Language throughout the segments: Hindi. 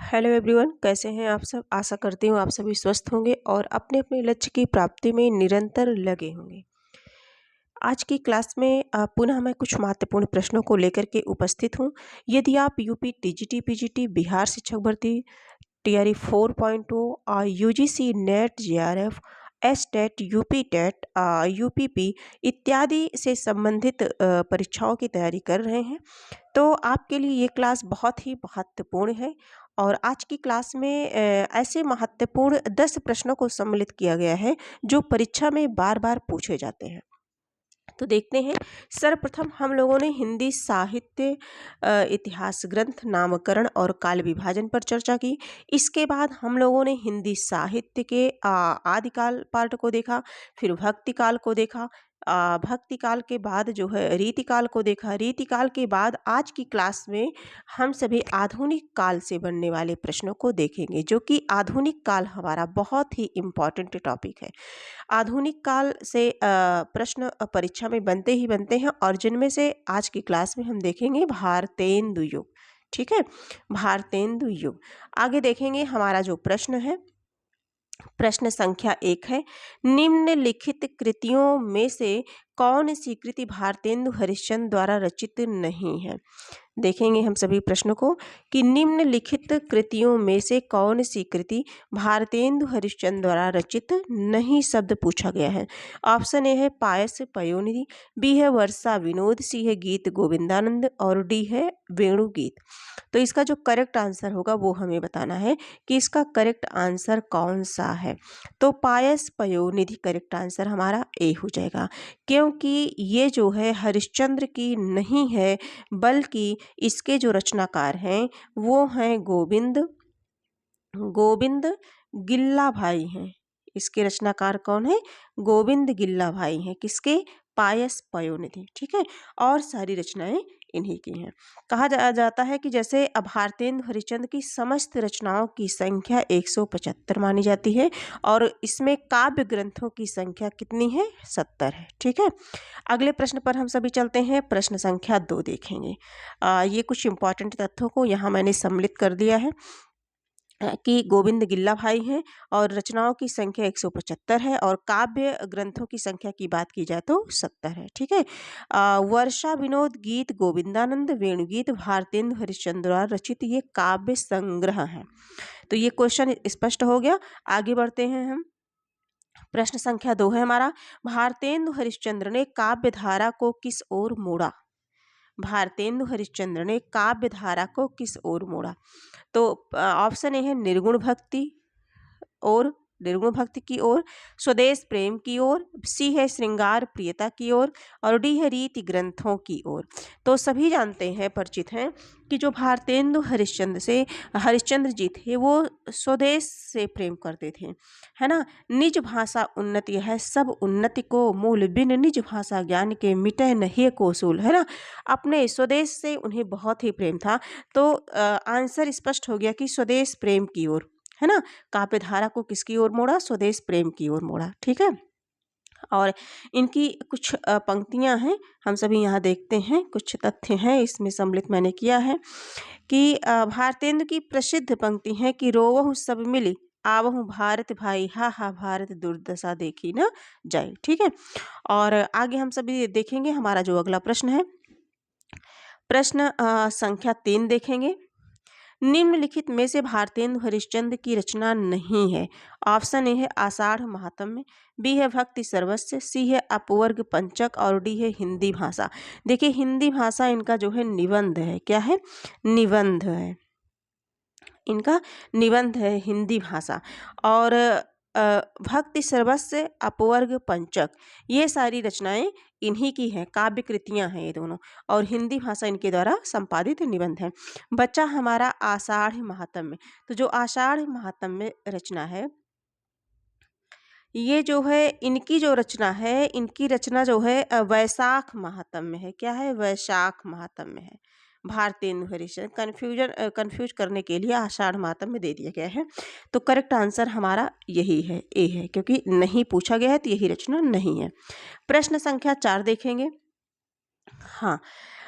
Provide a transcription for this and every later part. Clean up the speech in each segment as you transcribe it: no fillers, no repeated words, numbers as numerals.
हेलो एवरीवन, कैसे हैं आप सब। आशा करती हूँ आप सभी स्वस्थ होंगे और अपने अपने लक्ष्य की प्राप्ति में निरंतर लगे होंगे। आज की क्लास में पुनः मैं कुछ महत्वपूर्ण प्रश्नों को लेकर के उपस्थित हूँ। यदि आप यूपी टीजीटी पीजीटी बिहार शिक्षक भर्ती TRE 4.0 UGC NET JRF S TET UP TET UPP इत्यादि से संबंधित परीक्षाओं की तैयारी कर रहे हैं तो आपके लिए ये क्लास बहुत ही महत्वपूर्ण है। और आज की क्लास में ऐसे महत्वपूर्ण 10 प्रश्नों को सम्मिलित किया गया है जो परीक्षा में बार बार पूछे जाते हैं। तो देखते हैं। सर्वप्रथम हम लोगों ने हिंदी साहित्य इतिहास ग्रंथ नामकरण और काल विभाजन पर चर्चा की। इसके बाद हम लोगों ने हिंदी साहित्य के आदिकाल पार्ट को देखा, फिर भक्ति काल को देखा, भक्ति काल के बाद जो है रीतिकाल को देखा। रीतिकाल के बाद आज की क्लास में हम सभी आधुनिक काल से बनने वाले प्रश्नों को देखेंगे, जो कि आधुनिक काल हमारा बहुत ही इम्पॉर्टेंट टॉपिक है। आधुनिक काल से प्रश्न परीक्षा में बनते ही बनते हैं और जिनमें से आज की क्लास में हम देखेंगे भारतेंदु युग। ठीक है, भारतेंदु युग। आगे देखेंगे हमारा जो प्रश्न है, प्रश्न संख्या 1 है, निम्नलिखित कृतियों में से कौन सी कृति भारतेंदु हरिश्चंद्र द्वारा रचित नहीं है। देखेंगे हम सभी प्रश्नों को कि निम्नलिखित कृतियों में से कौन सी कृति भारतेंदु हरिश्चंद्र द्वारा रचित नहीं शब्द पूछा गया है। ऑप्शन ए है पायस पयोनिधि, बी है वर्षा विनोद, सी है गीत गोविंदानंद और डी है वेणु गीत। तो इसका जो करेक्ट आंसर होगा वो हमें बताना है कि इसका करेक्ट आंसर कौन सा है। तो पायस पयोनिधि करेक्ट आंसर हमारा ए हो जाएगा, क्योंकि ये जो है हरिश्चंद्र की नहीं है, बल्कि इसके जो रचनाकार हैं वो हैं गोविंद गिल्ला भाई हैं। इसके रचनाकार कौन है? गोविंद गिल्ला भाई हैं। किसके? पायस पयोनिधि। ठीक है, और सारी रचनाएं इन्हीं की हैं। कहा जाता है कि जैसे भारतेंदु हरिश्चंद्र की समस्त रचनाओं की संख्या 175 मानी जाती है और इसमें काव्य ग्रंथों की संख्या कितनी है? 70 है। ठीक है, अगले प्रश्न पर हम सभी चलते हैं। प्रश्न संख्या 2 देखेंगे। ये कुछ इंपॉर्टेंट तथ्यों को यहाँ मैंने सम्मिलित कर दिया है कि गोविंद गिल्ला भाई हैं और रचनाओं की संख्या 175 है और काव्य ग्रंथों की संख्या की बात की जाए तो 70 है। ठीक है, वर्षा विनोद गीत गोविंदानंद वेणुगीत भारतेंदु हरिश्चंद्र द्वारा रचित ये काव्य संग्रह है। तो ये क्वेश्चन स्पष्ट हो गया। आगे बढ़ते हैं हम। प्रश्न संख्या 2 है हमारा, भारतेंदु हरिश्चंद्र ने काव्य धारा को किस ओर मोड़ा। भारतेंदु हरिश्चंद्र ने काव्य धारा को किस ओर मोड़ा। तो ऑप्शन ए है निर्गुण भक्ति की ओर, स्वदेश प्रेम की ओर, सी है श्रृंगार प्रियता की ओर और डी है रीति ग्रंथों की ओर। तो सभी जानते हैं, परिचित हैं कि जो भारतेंदु हरिश्चंद्र जी थे वो स्वदेश से प्रेम करते थे, है ना। निज भाषा उन्नति है, सब उन्नति को मूल, बिन निज भाषा ज्ञान के मिटे नहीं को सूल, है ना। अपने स्वदेश से उन्हें बहुत ही प्रेम था। तो आंसर स्पष्ट हो गया कि स्वदेश प्रेम की ओर, है ना। काव्य धारा को किसकी ओर मोड़ा? स्वदेश प्रेम की ओर मोड़ा। ठीक है, और इनकी कुछ पंक्तियां हैं, हम सभी यहाँ देखते हैं। कुछ तथ्य हैं इसमें सम्मिलित मैंने किया है कि भारतेंदु की प्रसिद्ध पंक्ति है कि रोवहु सब मिली आवहु भारत भाई, हा हा भारत दुर्दशा देखी न जाए। ठीक है, और आगे हम सभी देखेंगे। हमारा जो अगला प्रश्न है, प्रश्न संख्या 3 देखेंगे। निम्नलिखित में से भारतेंदु हरिश्चंद्र की रचना नहीं है। ऑप्शन ए है आषाढ़ महात्म्य, बी है भक्ति सर्वस्व, सी है अपवर्ग पंचक और डी है हिंदी भाषा। देखिए, हिंदी भाषा इनका जो है निबंध है। क्या है? निबंध है, इनका निबंध है हिंदी भाषा। और भक्ति सर्वस्व, अपवर्ग पंचक, ये सारी रचनाएं इन्हीं की हैं, काव्य कृतियां हैं ये दोनों, और हिंदी भाषा इनके द्वारा संपादित निबंध है। बच्चा हमारा आषाढ़ महात्म्य। तो जो आषाढ़ महात्म्य रचना है, ये जो है इनकी जो रचना है, इनकी रचना जो है वैशाख महात्म्य है। क्या है? वैशाख महात्म्य है। भारतेंदु हरिश्चंद्र कंफ्यूज करने के लिए आषाढ़ महात्म्य दे दिया गया है। तो करेक्ट आंसर हमारा यही है, ए है, क्योंकि नहीं पूछा गया है तो यही रचना नहीं है। प्रश्न संख्या 4 देखेंगे। हाँ,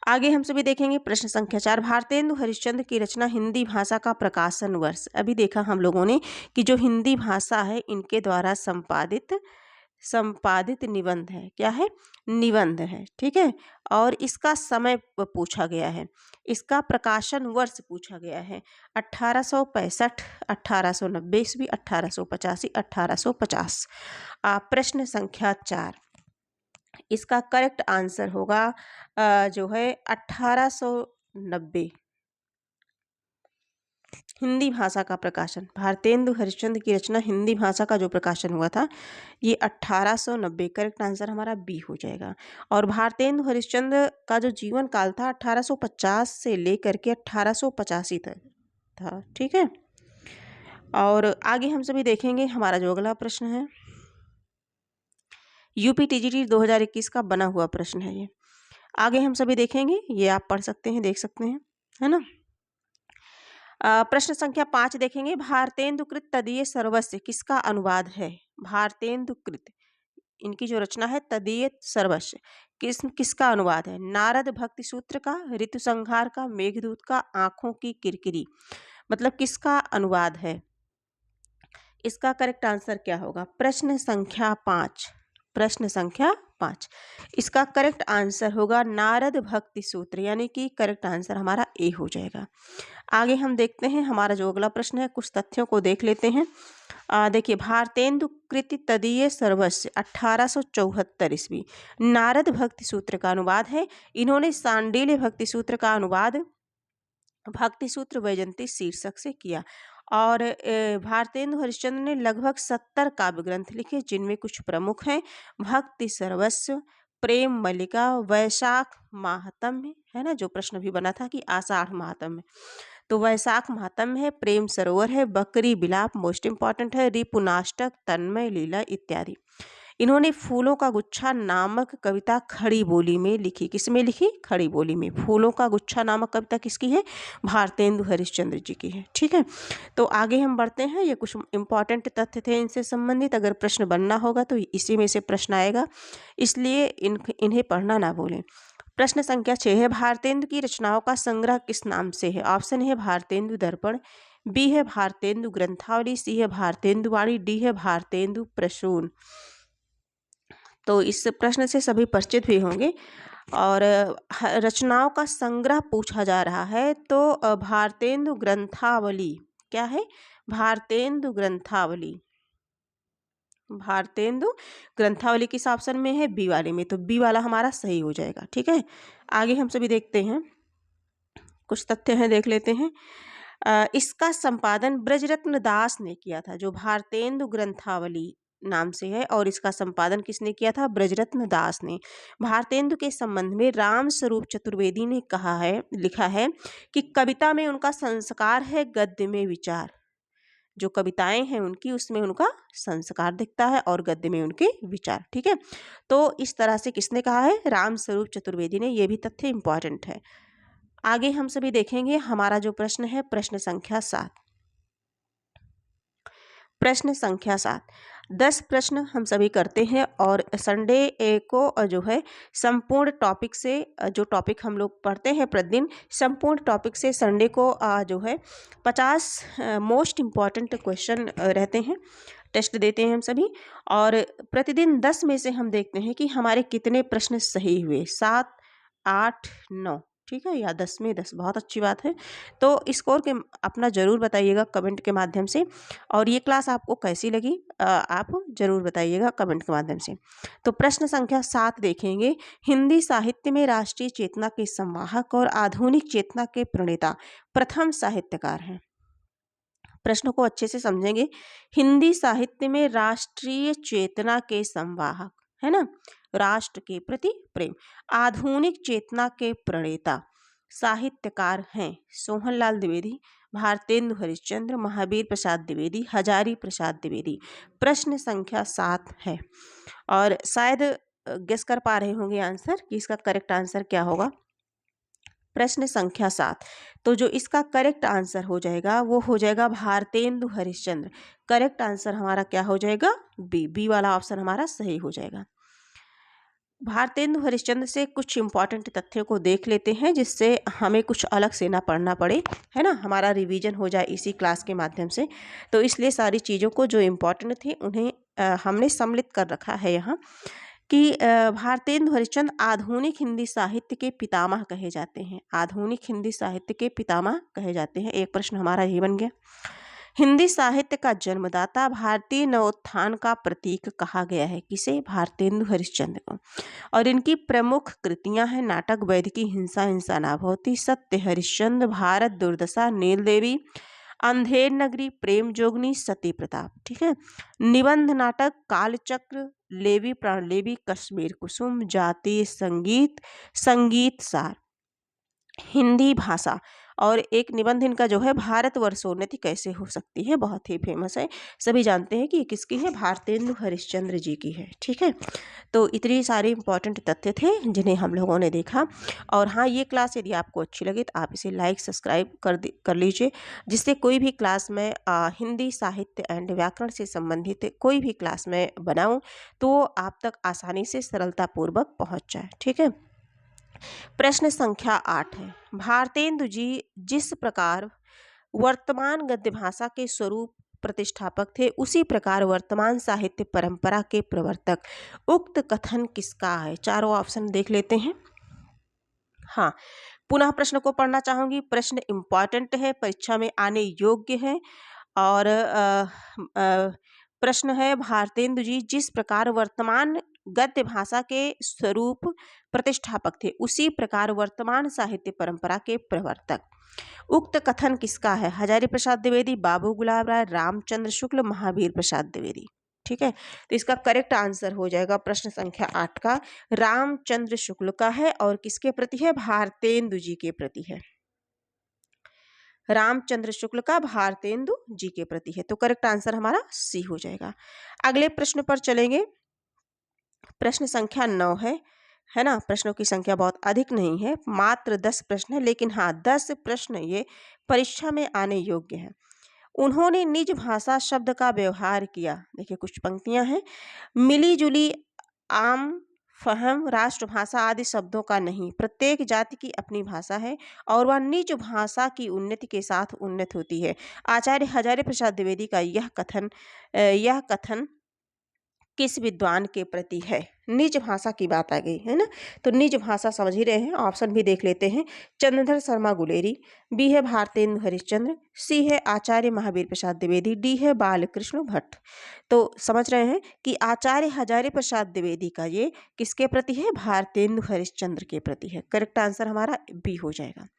आगे हम सभी देखेंगे प्रश्न संख्या 4, भारतेंदु हरिश्चंद्र की रचना हिंदी भाषा का प्रकाशन वर्ष। अभी देखा हम लोगों ने कि जो हिंदी भाषा है इनके द्वारा संपादित संपादित निबंध है। क्या है? निबंध है। ठीक है। और इसका समय पूछा गया है, इसका प्रकाशन वर्ष पूछा गया है 1865, 1890 ईस्वी, 1885, 1850। प्रश्न संख्या 4, इसका करेक्ट आंसर होगा जो है 1890। हिंदी भाषा का प्रकाशन, भारतेंदु हरिश्चंद्र की रचना हिंदी भाषा का जो प्रकाशन हुआ था ये 1890। करेक्ट आंसर हमारा बी हो जाएगा। और भारतेंदु हरिश्चंद्र का जो जीवन काल था 1850 से लेकर के 1885 तक था। ठीक है। और आगे हम सभी देखेंगे हमारा जो अगला प्रश्न है, यूपी टीजीटी 2021 का बना हुआ प्रश्न है ये। आगे हम सभी देखेंगे, ये आप पढ़ सकते हैं, देख सकते हैं, है ना। प्रश्न संख्या 5 देखेंगे, भारतेंदुकृत तदीय सर्वस्व किसका अनुवाद है? भारतेंदुकृत, इनकी जो रचना है तदीय सर्वस्व, किसका अनुवाद है? नारद भक्ति सूत्र का, ऋतु संहार का, मेघदूत का, आंखों की किरकिरी, मतलब किसका अनुवाद है? इसका करेक्ट आंसर क्या होगा? प्रश्न संख्या 5, प्रश्न संख्या 5, इसका करेक्ट आंसर होगा नारद भक्ति सूत्र, यानी कि करेक्ट आंसर हमारा ए हो जाएगा। आगे हम देखते हैं हमारा जो अगला प्रश्न है, कुछ तथ्यों को देख लेते हैं। देखिए, भारतेंदु कृति तदीय सर्वस्व 1874 ईस्वी, नारद भक्ति सूत्र का अनुवाद है। इन्होंने सांडिल्य भक्ति सूत्र का अनुवाद भक्ति सूत्र वैजयंती शीर्षक से किया। और भारतेंदु हरिश्चंद्र ने लगभग 70 काव्य ग्रंथ लिखे, जिनमें कुछ प्रमुख हैं भक्ति सर्वस्व, प्रेम मल्लिका, वैशाख माहत्म्य, है ना, जो प्रश्न भी बना था कि आषाढ़ माहत्म्य, तो वैशाख माहत्म्य है, प्रेम सरोवर है, बकरी बिलाप मोस्ट इंपॉर्टेंट है, रिपुनाष्टक, तन्मय लीला इत्यादि। इन्होंने फूलों का गुच्छा नामक कविता खड़ी बोली में लिखी। किसमें लिखी? खड़ी बोली में। फूलों का गुच्छा नामक कविता किसकी है? भारतेंदु हरिश्चंद्र जी की है। ठीक है। तो आगे हम बढ़ते हैं, ये कुछ इंपॉर्टेंट तथ्य थे इनसे संबंधित, अगर प्रश्न बनना होगा तो इसी में से प्रश्न आएगा, इसलिए इन्हें पढ़ना ना भूलें। प्रश्न संख्या 6 है, भारतेंदु की रचनाओं का संग्रह किस नाम से है? ऑप्शन है भारतेंदु दर्पण, बी है भारतेंदु ग्रंथावली, सी है भारतेंदु वाणी, डी है भारतेंदु प्रसून। तो इस प्रश्न से सभी परिचित भी होंगे। और रचनाओं का संग्रह पूछा जा रहा है, तो भारतेंदु ग्रंथावली, क्या है? भारतेंदु ग्रंथावली, भारतेंदु ग्रंथावली किस ऑप्शन में है? बी वाले में, तो बी वाला हमारा सही हो जाएगा। ठीक है। आगे हम सभी देखते हैं, कुछ तथ्य हैं, देख लेते हैं। इसका संपादन ब्रजरत्न दास ने किया था, जो भारतेंदु ग्रंथावली नाम से है, और इसका संपादन किसने किया था? ब्रजरत्न दास ने। भारतेंदु के संबंध में राम स्वरूप चतुर्वेदी ने कहा है, लिखा है कि कविता में उनका संस्कार है, गद्य में विचार। जो कविताएं हैं उनकी, उसमें उनका संस्कार दिखता है और गद्य में उनके विचार। ठीक है। तो इस तरह से किसने कहा है? राम स्वरूप चतुर्वेदी ने। ये भी तथ्य इंपॉर्टेंट है। आगे हम सभी देखेंगे हमारा जो प्रश्न है, प्रश्न संख्या 7, प्रश्न संख्या 7, 10 प्रश्न हम सभी करते हैं, और संडे को जो है संपूर्ण टॉपिक से, जो टॉपिक हम लोग पढ़ते हैं प्रतिदिन, संपूर्ण टॉपिक से संडे को जो है 50 मोस्ट इम्पॉर्टेंट क्वेश्चन रहते हैं, टेस्ट देते हैं हम सभी। और प्रतिदिन 10 में से हम देखते हैं कि हमारे कितने प्रश्न सही हुए, 7, 8, 9। ठीक है, या 10 में 10, बहुत अच्छी बात है। तो स्कोर के अपना ज़रूर बताइएगा कमेंट के माध्यम से, और ये क्लास आपको कैसी लगी आप ज़रूर बताइएगा कमेंट के माध्यम से। तो प्रश्न संख्या 7 देखेंगे, हिंदी साहित्य में राष्ट्रीय चेतना के संवाहक और आधुनिक चेतना के प्रणेता प्रथम साहित्यकार हैं। प्रश्न को अच्छे से समझेंगे। हिंदी साहित्य में राष्ट्रीय चेतना के संवाहक, है ना, राष्ट्र के प्रति प्रेम, आधुनिक चेतना के प्रणेता साहित्यकार हैं सोहनलाल द्विवेदी, भारतेंदु हरिश्चंद्र, महावीर प्रसाद द्विवेदी, हजारी प्रसाद द्विवेदी। प्रश्न संख्या 7 है, और शायद गेस कर पा रहे होंगे आंसर कि इसका करेक्ट आंसर क्या होगा। प्रश्न संख्या 7, तो जो इसका करेक्ट आंसर हो जाएगा वो हो जाएगा भारतेंदु हरिश्चंद्र। करेक्ट आंसर हमारा क्या हो जाएगा? बी, बी वाला ऑप्शन हमारा सही हो जाएगा। भारतेंदु हरिश्चंद्र से कुछ इम्पॉर्टेंट तथ्यों को देख लेते हैं जिससे हमें कुछ अलग से ना पढ़ना पड़े, है ना, हमारा रिवीजन हो जाए इसी क्लास के माध्यम से। तो इसलिए सारी चीज़ों को जो इम्पॉर्टेंट थी उन्हें हमने सम्मिलित कर रखा है यहाँ कि भारतेंदु हरिश्चंद्र आधुनिक हिंदी साहित्य के पितामह कहे जाते हैं। आधुनिक हिंदी साहित्य के पितामह कहे जाते हैं। एक प्रश्न हमारा ये बन गया। हिंदी साहित्य का जन्मदाता, भारतीय नवोत्थान का प्रतीक कहा गया है किसे? भारतेंदु हरिश्चंद्र को। और इनकी प्रमुख कृतियां हैं नाटक वैदिकी, हिंसा हिंसा ना भवती, सत्य हरिश्चंद्र, भारत दुर्दशा, नील देवी, अंधेर नगरी, प्रेम जोगनी, सती प्रताप। ठीक है। निबंध नाटक कालचक्र, लेवी प्राणलेवी, कश्मीर कुसुम, जातीय संगीत, संगीत सार। हिंदी भाषा और एक निबंध इनका जो है भारतवर्षोन्नति कैसे हो सकती है, बहुत ही फेमस है, सभी जानते हैं कि ये किसकी है, भारतेंदु हरिश्चंद्र जी की है। ठीक है। तो इतनी सारे इंपॉर्टेंट तथ्य थे जिन्हें हम लोगों ने देखा। और हाँ, ये क्लास यदि आपको अच्छी लगे तो आप इसे लाइक सब्सक्राइब कर लीजिए, जिससे कोई भी क्लास में हिंदी साहित्य एंड व्याकरण से संबंधित कोई भी क्लास में बनाऊँ तो आप तक आसानी से सरलतापूर्वक पहुँच जाए। ठीक है। प्रश्न संख्या 8 है, भारतेंदु जी जिस प्रकार वर्तमान गद्य भाषा के स्वरूप प्रतिष्ठापक थे उसी प्रकार वर्तमान साहित्य परंपरा के प्रवर्तक, उक्त कथन किसका है? चारों ऑप्शन देख लेते हैं। हाँ, पुनः प्रश्न को पढ़ना चाहूंगी। प्रश्न इम्पॉर्टेंट है, परीक्षा में आने योग्य है। और प्रश्न है, भारतेंदु जी जिस प्रकार वर्तमान गद्य भाषा के स्वरूप प्रतिष्ठापक थे उसी प्रकार वर्तमान साहित्य परंपरा के प्रवर्तक, उक्त कथन किसका है? हजारी प्रसाद द्विवेदी, बाबू गुलाब राय, रामचंद्र शुक्ल, महावीर प्रसाद द्विवेदी। ठीक है। तो इसका करेक्ट आंसर हो जाएगा प्रश्न संख्या 8 का रामचंद्र शुक्ल का है। और किसके प्रति है? भारतेंदु जी के प्रति है। रामचंद्र शुक्ल का भारतेंदु जी के प्रति है। तो करेक्ट आंसर हमारा सी हो जाएगा। अगले प्रश्न पर चलेंगे। प्रश्न संख्या 9 है ना। प्रश्नों की संख्या बहुत अधिक नहीं है, मात्र 10 प्रश्न है, लेकिन हाँ 10 प्रश्न ये परीक्षा में आने योग्य है। उन्होंने निज भाषा शब्द का व्यवहार किया। देखिए कुछ पंक्तियां हैं, मिली जुली, आम, फहम, राष्ट्रभाषा आदि शब्दों का नहीं। प्रत्येक जाति की अपनी भाषा है और वह निज भाषा की उन्नति के साथ उन्नत होती है। आचार्य हजारी प्रसाद द्विवेदी का यह कथन किस विद्वान के प्रति है? निज भाषा की बात आ गई है ना। तो निज भाषा समझ ही रहे हैं, ऑप्शन भी देख लेते हैं। चंद्रधर शर्मा गुलेरी, बी है भारतेंदु हरिश्चंद्र, सी है आचार्य महावीर प्रसाद द्विवेदी, डी है बालकृष्ण भट्ट। तो समझ रहे हैं कि आचार्य हजारी प्रसाद द्विवेदी का ये किसके प्रति है? भारतेंदु हरिश्चंद्र के प्रति है। करेक्ट आंसर हमारा बी हो जाएगा।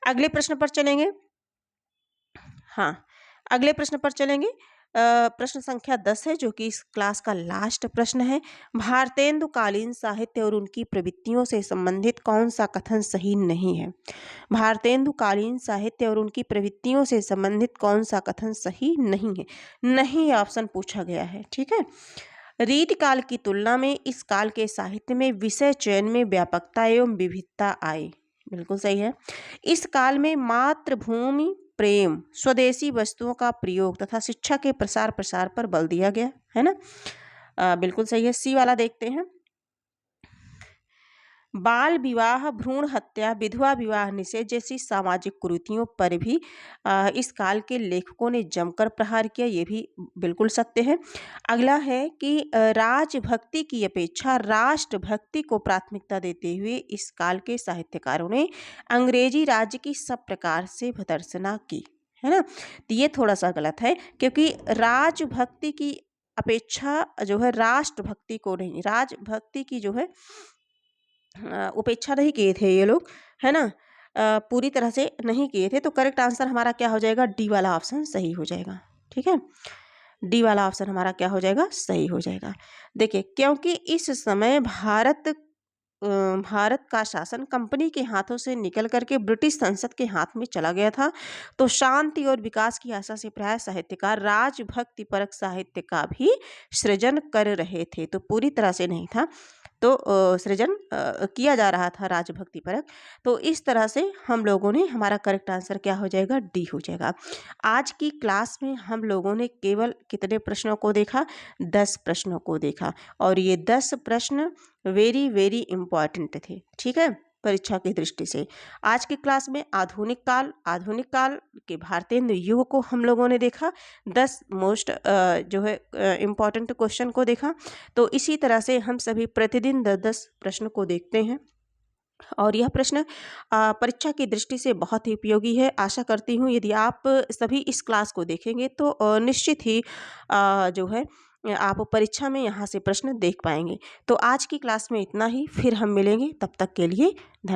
अगले प्रश्न पर चलेंगे। हाँ, अगले प्रश्न पर चलेंगे। प्रश्न संख्या 10 है जो कि इस क्लास का लास्ट प्रश्न है। भारतेंदु कालीन साहित्य और उनकी प्रवृत्तियों से संबंधित कौन सा कथन सही नहीं है? भारतेंदु कालीन साहित्य और उनकी प्रवृत्तियों से संबंधित कौन सा कथन सही नहीं है? नहीं ऑप्शन पूछा गया है। ठीक है। रीति काल की तुलना में इस काल के साहित्य में विषय चयन में व्यापकता एवं विविधता आई। बिल्कुल सही है। इस काल में मातृभूमि प्रेम, स्वदेशी वस्तुओं का प्रयोग तथा शिक्षा के प्रसार पर बल दिया गया है ना। बिल्कुल सही है। सी वाला देखते हैं। बाल विवाह, भ्रूण हत्या, विधवा विवाह निषेध जैसी सामाजिक कुरीतियों पर भी इस काल के लेखकों ने जमकर प्रहार किया। ये भी बिल्कुल सत्य है। अगला है कि राजभक्ति की अपेक्षा राष्ट्रभक्ति को प्राथमिकता देते हुए इस काल के साहित्यकारों ने अंग्रेजी राज्य की सब प्रकार से भर्त्सना की, है ना। तो ये थोड़ा सा गलत है, क्योंकि राजभक्ति की अपेक्षा जो है राष्ट्रभक्ति को नहीं, राजभक्ति की जो है उपेक्षा नहीं किए थे ये लोग, है ना। पूरी तरह से नहीं किए थे। तो करेक्ट आंसर हमारा क्या हो जाएगा? डी वाला ऑप्शन सही हो जाएगा। ठीक है। डी वाला ऑप्शन हमारा क्या हो जाएगा? सही हो जाएगा। देखिए, क्योंकि इस समय भारत का शासन कंपनी के हाथों से निकल करके ब्रिटिश संसद के हाथ में चला गया था, तो शांति और विकास की आशा से प्राय साहित्यकार राजभक्ति परक साहित्य का भी सृजन कर रहे थे। तो पूरी तरह से नहीं था। तो सृजन किया जा रहा था राजभक्ति परक। तो इस तरह से हम लोगों ने, हमारा करेक्ट आंसर क्या हो जाएगा, डी हो जाएगा। आज की क्लास में हम लोगों ने केवल कितने प्रश्नों को देखा, 10 प्रश्नों को देखा, और ये 10 प्रश्न वेरी वेरी इंपॉर्टेंट थे, ठीक है, परीक्षा की दृष्टि से। आज की क्लास में आधुनिक काल के भारतेंदु युग को हम लोगों ने देखा, 10 मोस्ट जो है इम्पॉर्टेंट क्वेश्चन को देखा। तो इसी तरह से हम सभी प्रतिदिन 10-10 प्रश्न को देखते हैं, और यह प्रश्न परीक्षा की दृष्टि से बहुत ही उपयोगी है। आशा करती हूँ यदि आप सभी इस क्लास को देखेंगे तो निश्चित ही जो है आप परीक्षा में यहाँ से प्रश्न देख पाएंगे। तो आज की क्लास में इतना ही, फिर हम मिलेंगे, तब तक के लिए धन्यवाद।